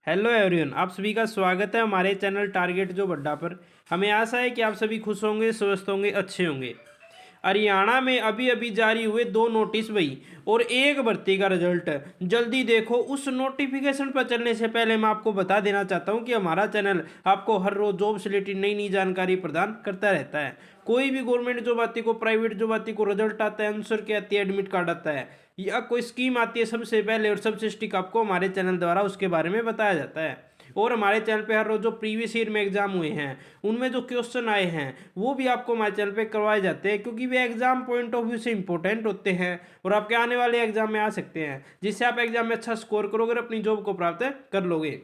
Hello everyone, आप सभी का स्वागत है हमारे चैनल टारगेट जो अड्डा पर। हमें आशा है कि आप सभी खुश होंगे, स्वस्थ होंगे, अच्छे होंगे। हरियाणा में अभी अभी जारी हुए दो नोटिस भाई और एक भर्ती का रिजल्ट जल्दी देखो। उस नोटिफिकेशन पर चलने से पहले मैं आपको बता देना चाहता हूं कि हमारा चैनल आपको हर रोज जॉब से रिलेटेड नई नई जानकारी प्रदान करता रहता है। कोई भी गवर्नमेंट जॉब आती को, प्राइवेट जॉब आती को, रिजल्ट आता है, आंसर की आती है, एडमिट कार्ड आता है या कोई स्कीम आती है, सबसे पहले और सबसे स्टिक आपको हमारे चैनल द्वारा उसके बारे में बताया जाता है। और हमारे चैनल पे हर रोज जो प्रीवियस ईयर में एग्जाम हुए हैं उनमें जो क्वेश्चन आए हैं वो भी आपको हमारे चैनल पे करवाए जाते हैं, क्योंकि वे एग्जाम पॉइंट ऑफ व्यू से इंपॉर्टेंट होते हैं और आपके आने वाले एग्जाम में आ सकते हैं, जिससे आप एग्जाम में अच्छा स्कोर करोगे और अपनी जॉब को प्राप्त कर लोगे।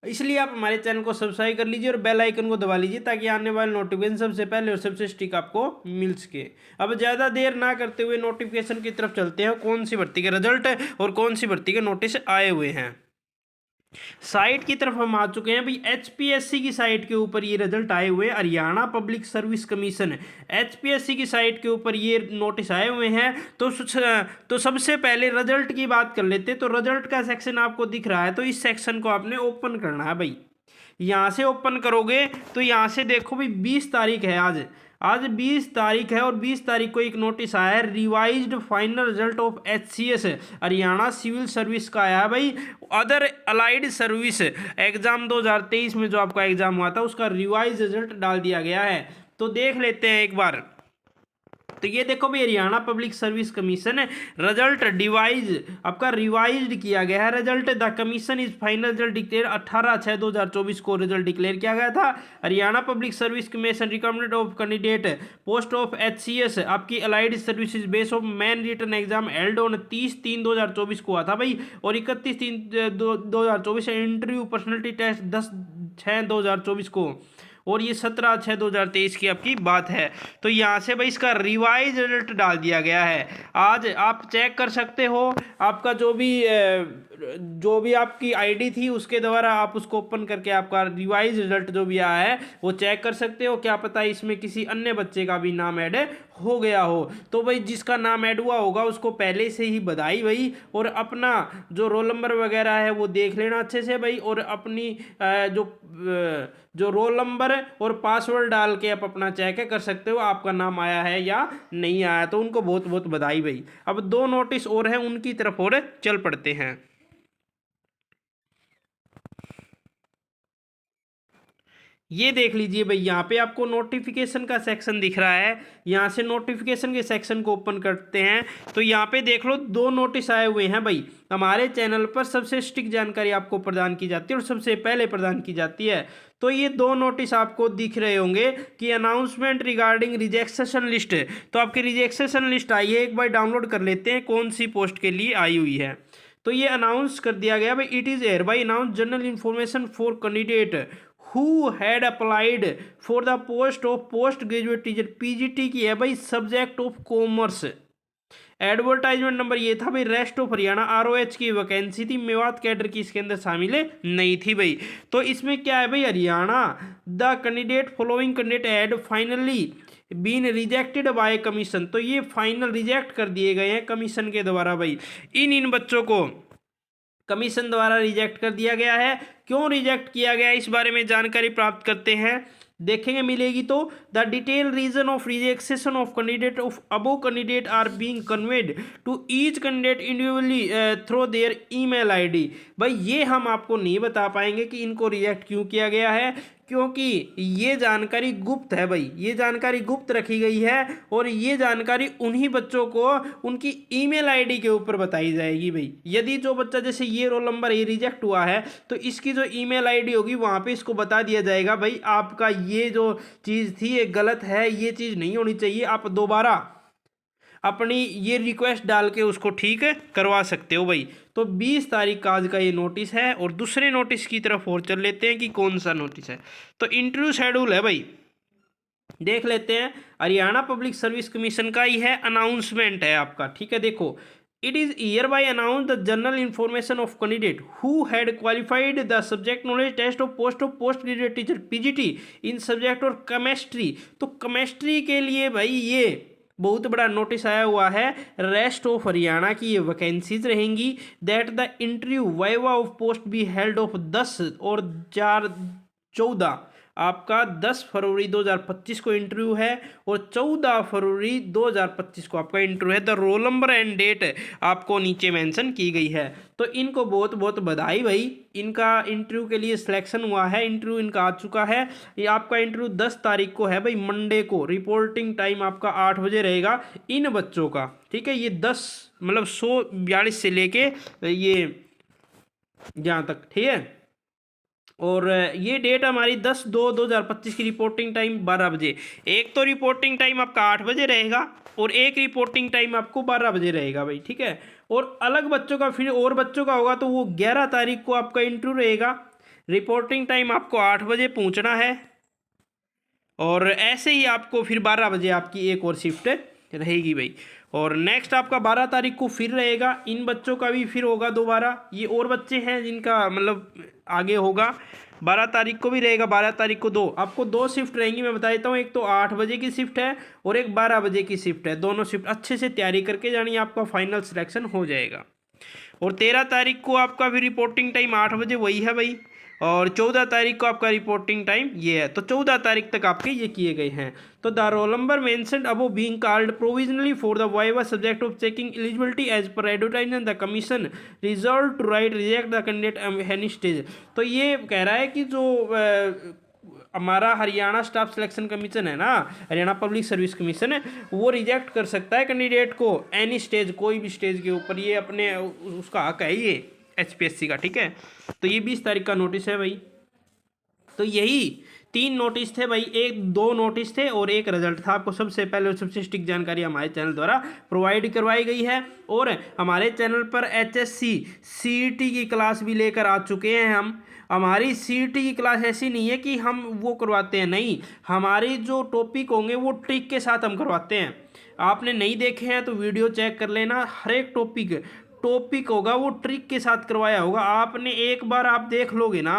इसलिए आप हमारे चैनल को सब्सक्राइब कर लीजिए और बेल आइकन को दबा लीजिए ताकि आने वाले नोटिफिकेशन सबसे पहले और सबसे स्टिक आपको मिल सके। अब ज़्यादा देर ना करते हुए नोटिफिकेशन की तरफ चलते हैं, कौन सी भर्ती के रिजल्ट है और कौन सी भर्ती के नोटिस आए हुए हैं। साइट की तरफ हम आ चुके हैं भाई। एचपीएससी की साइट के ऊपर ये रिजल्ट आए हुए हैं। Haryana public service commission HPSC की साइट के ऊपर ये नोटिस आए हुए हैं। तो सबसे पहले रिजल्ट की बात कर लेते हैं। तो रिजल्ट का सेक्शन आपको दिख रहा है, तो इस सेक्शन को आपने ओपन करना है भाई। यहाँ से ओपन करोगे तो यहाँ से देखो भाई 20 तारीख है आज। आज 20 तारीख है और 20 तारीख को एक नोटिस आया है, revised final result of HCS Haryana civil service का आया है भाई। अदर अलाइड सर्विस एग्जाम 2023 में जो आपका एग्जाम हुआ था उसका रिवाइज रिजल्ट डाल दिया गया है। तो देख लेते हैं एक बार। तो ये देखो भाई, हरियाणा पब्लिक सर्विस कमीशन है रिजल्ट डिवाइज आपका रिवाइज्ड किया गया है result. The commission is final result declare 18/6/2024 को रिजल्ट डिक्लेयर किया गया था। Haryana public service commission recommended of candidate post of HCS आपकी allied services base of main written exam held on 30/3/2024 को हुआ था भाई, और 31/3/2024 इंटरव्यू पर्सनैलिटी टेस्ट 10/6/2024 को, और ये 17/6/2023 की आपकी बात है। तो यहाँ से भाई इसका रिवाइज रिजल्ट डाल दिया गया है। आज आप चेक कर सकते हो, आपका जो भी आपकी आईडी थी उसके द्वारा आप उसको ओपन करके आपका रिवाइज रिजल्ट जो भी आया है वो चेक कर सकते हो। क्या पता इसमें किसी अन्य बच्चे का भी नाम ऐड हो गया हो। तो भाई जिसका नाम ऐड हुआ होगा उसको पहले से ही बधाई भाई, और अपना जो रोल नंबर वगैरह है वो देख लेना अच्छे से भाई, और अपनी जो रोल नंबर और पासवर्ड डाल के आप अपना चेक कर सकते हो आपका नाम आया है या नहीं आया। तो उनको बहुत बहुत बधाई भाई। अब दो नोटिस और हैं, उनकी तरफ और चल पड़ते हैं। ये देख लीजिए भाई, यहाँ पे आपको नोटिफिकेशन का सेक्शन दिख रहा है। यहाँ से नोटिफिकेशन के सेक्शन को ओपन करते हैं तो यहाँ पे देख लो दो नोटिस आए हुए हैं भाई। हमारे चैनल पर सबसे स्टिक जानकारी आपको प्रदान की जाती है और सबसे पहले प्रदान की जाती है। तो ये दो नोटिस आपको दिख रहे होंगे कि अनाउंसमेंट रिगार्डिंग रिजेक्शन लिस्ट। तो आपकी रिजेक्शन लिस्ट आई है, एक बार डाउनलोड कर लेते हैं कौन सी पोस्ट के लिए आई हुई है। तो ये अनाउंस कर दिया गया भाई, it is air by announce general information for candidate who had applied for the post of post graduate teacher. PGT की है भाई, subject of commerce. Advertisement number ये था भाई, रेस्ट ऑफ हरियाणा आरओएच की वैकेंसी थी, मेवात कैडर की इसके अंदर शामिल नहीं थी भाई। तो इसमें क्या है भाई, Haryana the candidate following candidate had finally been rejected by commission. तो ये फाइनल रिजेक्ट कर दिए गए हैं कमीशन के द्वारा भाई। इन बच्चों को कमीशन द्वारा रिजेक्ट कर दिया गया है। क्यों रिजेक्ट किया गया इस बारे में जानकारी प्राप्त करते हैं, देखेंगे मिलेगी। तो the detail reason of rejection of candidate of above candidate are being conveyed to each candidate individually through their email ID. भाई ये हम आपको नहीं बता पाएंगे कि इनको रिजेक्ट क्यों किया गया है, क्योंकि ये जानकारी गुप्त है भाई। ये जानकारी गुप्त रखी गई है और ये जानकारी उन्हीं बच्चों को उनकी ईमेल आईडी के ऊपर बताई जाएगी भाई। यदि जो बच्चा जैसे ये रोल नंबर ये रिजेक्ट हुआ है तो इसकी जो ईमेल आईडी होगी वहाँ पे इसको बता दिया जाएगा भाई आपका ये जो चीज़ थी ये गलत है, ये चीज़ नहीं होनी चाहिए, आप दोबारा अपनी ये रिक्वेस्ट डाल के उसको ठीक करवा सकते हो भाई। तो 20 तारीख का आज का ये नोटिस है। और दूसरे नोटिस की तरफ और चल लेते हैं कि कौन सा नोटिस है। तो इंटरव्यू शेड्यूल है भाई, देख लेते हैं। हरियाणा पब्लिक सर्विस कमीशन का ही है, अनाउंसमेंट है आपका, ठीक है। देखो, it is hereby announce the general information of candidate who had qualified the subject knowledge test of post graduate teacher PGT in subject और केमिस्ट्री। तो केमिस्ट्री के लिए भाई ये बहुत बड़ा नोटिस आया हुआ है, रेस्ट ऑफ हरियाणा की ये वैकेंसीज रहेंगी। That the interview viva of post be held of 10 और 4-14, आपका 10 फरवरी 2025 को इंटरव्यू है और 14 फरवरी 2025 को आपका इंटरव्यू है। The roll number and date आपको नीचे मेंशन की गई है। तो इनको बहुत बहुत बधाई भाई, इनका इंटरव्यू के लिए सिलेक्शन हुआ है, इंटरव्यू इनका आ चुका है। ये आपका इंटरव्यू 10 तारीख को है भाई, मंडे को। रिपोर्टिंग टाइम आपका 8 बजे रहेगा इन बच्चों का, ठीक है। ये 10 मतलब 142 से लेके ये यहाँ तक, ठीक है। और ये डेट हमारी 10/2/2025 की रिपोर्टिंग टाइम 12 बजे। एक तो रिपोर्टिंग टाइम आपका 8 बजे रहेगा और एक रिपोर्टिंग टाइम आपको 12 बजे रहेगा भाई, ठीक है। और अलग बच्चों का, फिर और बच्चों का होगा तो वो 11 तारीख को आपका इंटरव्यू रहेगा। रिपोर्टिंग टाइम आपको 8 बजे पहुंचना है और ऐसे ही आपको फिर 12 बजे आपकी एक और शिफ्ट रहेगी भाई। और नेक्स्ट आपका 12 तारीख को फिर रहेगा, इन बच्चों का भी फिर होगा दोबारा। ये और बच्चे हैं जिनका मतलब आगे होगा, 12 तारीख को भी रहेगा, 12 तारीख को आपको 2 शिफ्ट रहेंगी। मैं बता देता हूँ, एक तो 8 बजे की शिफ्ट है और एक 12 बजे की शिफ्ट है। दोनों शिफ्ट अच्छे से तैयारी करके जानी, आपका फाइनल सिलेक्शन हो जाएगा। और 13 तारीख को आपका भी रिपोर्टिंग टाइम 8 बजे वही है भाई, और 14 तारीख को आपका रिपोर्टिंग टाइम ये है। तो 14 तारीख तक आपके ये किए गए हैं। तो the roll number mentioned above being called provisionally for the viva subject of checking eligibility as per advertisement the commission reserve to right reject the candidate any stage. तो ये कह रहा है कि जो हमारा हरियाणा स्टाफ सिलेक्शन कमीशन है ना, हरियाणा पब्लिक सर्विस कमीशन है, वो रिजेक्ट कर सकता है कैंडिडेट को एनी स्टेज, कोई भी स्टेज के ऊपर। ये अपने उसका हक है ये HPSC का, ठीक है। तो ये 20 तारीख का नोटिस है भाई। तो यही 3 नोटिस थे भाई, 2 नोटिस थे और एक रिजल्ट था। आपको सबसे पहले और सबसे स्टिक जानकारी हमारे चैनल द्वारा प्रोवाइड करवाई गई है। और हमारे चैनल पर HSC CET की क्लास भी लेकर आ चुके हैं हम। हमारी CET की क्लास ऐसी नहीं है कि हम वो करवाते हैं, नहीं, हमारी जो टॉपिक होंगे वो ट्रिक के साथ हम करवाते हैं। आपने नहीं देखे हैं तो वीडियो चेक कर लेना, हर एक टॉपिक होगा वो ट्रिक के साथ करवाया होगा। आपने एक बार आप देख लोगे ना,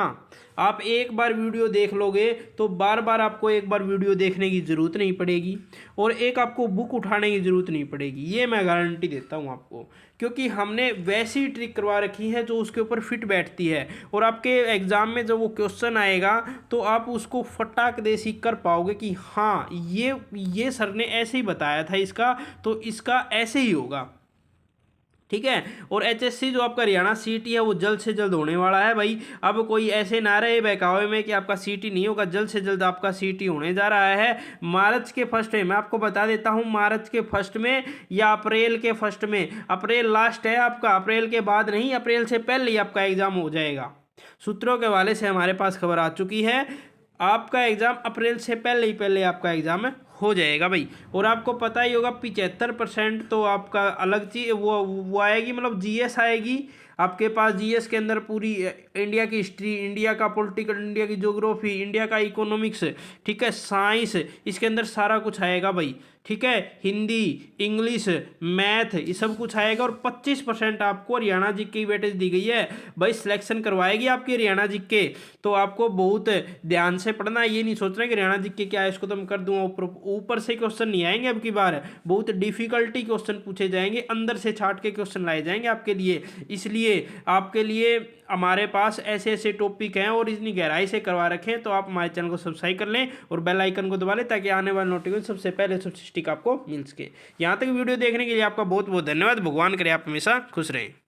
आप एक बार वीडियो देख लोगे तो बार बार आपको एक बार वीडियो देखने की ज़रूरत नहीं पड़ेगी और एक आपको बुक उठाने की ज़रूरत नहीं पड़ेगी। ये मैं गारंटी देता हूँ आपको, क्योंकि हमने वैसी ट्रिक करवा रखी है जो उसके ऊपर फिट बैठती है। और आपके एग्ज़ाम में जब वो क्वेश्चन आएगा तो आप उसको फटाक दे सीख कर पाओगे कि हाँ ये सर ने ऐसे ही बताया था इसका, तो इसका ऐसे ही होगा, ठीक है। और HSC जो आपका हरियाणा CET है वो जल्द से जल्द होने वाला है भाई। अब कोई ऐसे ना रहे बहकावे में कि आपका CET नहीं होगा, जल्द से जल्द आपका CET होने जा रहा है। मार्च के फर्स्ट में, मैं आपको बता देता हूँ, मार्च के फर्स्ट में या अप्रैल के फर्स्ट में। अप्रैल लास्ट है आपका, अप्रैल के बाद नहीं, अप्रैल से पहले ही आपका एग्ज़ाम हो जाएगा। सूत्रों के हवाले से हमारे पास खबर आ चुकी है, आपका एग्ज़ाम अप्रैल से पहले आपका एग्ज़ाम हो जाएगा भाई। और आपको पता ही होगा 75% तो आपका अलग चीज वो आएगी, मतलब GS आएगी आपके पास। GS के अंदर पूरी इंडिया की हिस्ट्री, इंडिया का पॉलिटिकल, इंडिया की ज्योग्राफी, इंडिया का इकोनॉमिक्स, ठीक है, साइंस, इसके अंदर सारा कुछ आएगा भाई, ठीक है। हिंदी, इंग्लिश, मैथ, ये सब कुछ आएगा। और 25% आपको हरियाणा जी की वेटेज दी गई है भाई, सिलेक्शन करवाएगी आपकी हरियाणा जी के। तो आपको बहुत ध्यान से पढ़ना, ये नहीं सोचना कि हरियाणा जी के क्या है इसको तो मैं कर दूंगा। ऊपर से क्वेश्चन नहीं आएंगे अब की बार, बहुत डिफिकल्टी क्वेश्चन पूछे जाएंगे, अंदर से छाट के क्वेश्चन लाए जाएंगे आपके लिए। इसलिए आपके लिए हमारे पास ऐसे ऐसे टॉपिक हैं और इतनी गहराई से करवा रखे हैं। तो आप हमारे चैनल को सब्सक्राइब कर लें और बेल आइकन को दबा लें ताकि आने वाले नोटिफिकेशन सबसे पहले सबसे स्टिक आपको मिल सके। यहाँ तक वीडियो देखने के लिए आपका बहुत बहुत धन्यवाद। भगवान करे आप हमेशा खुश रहें।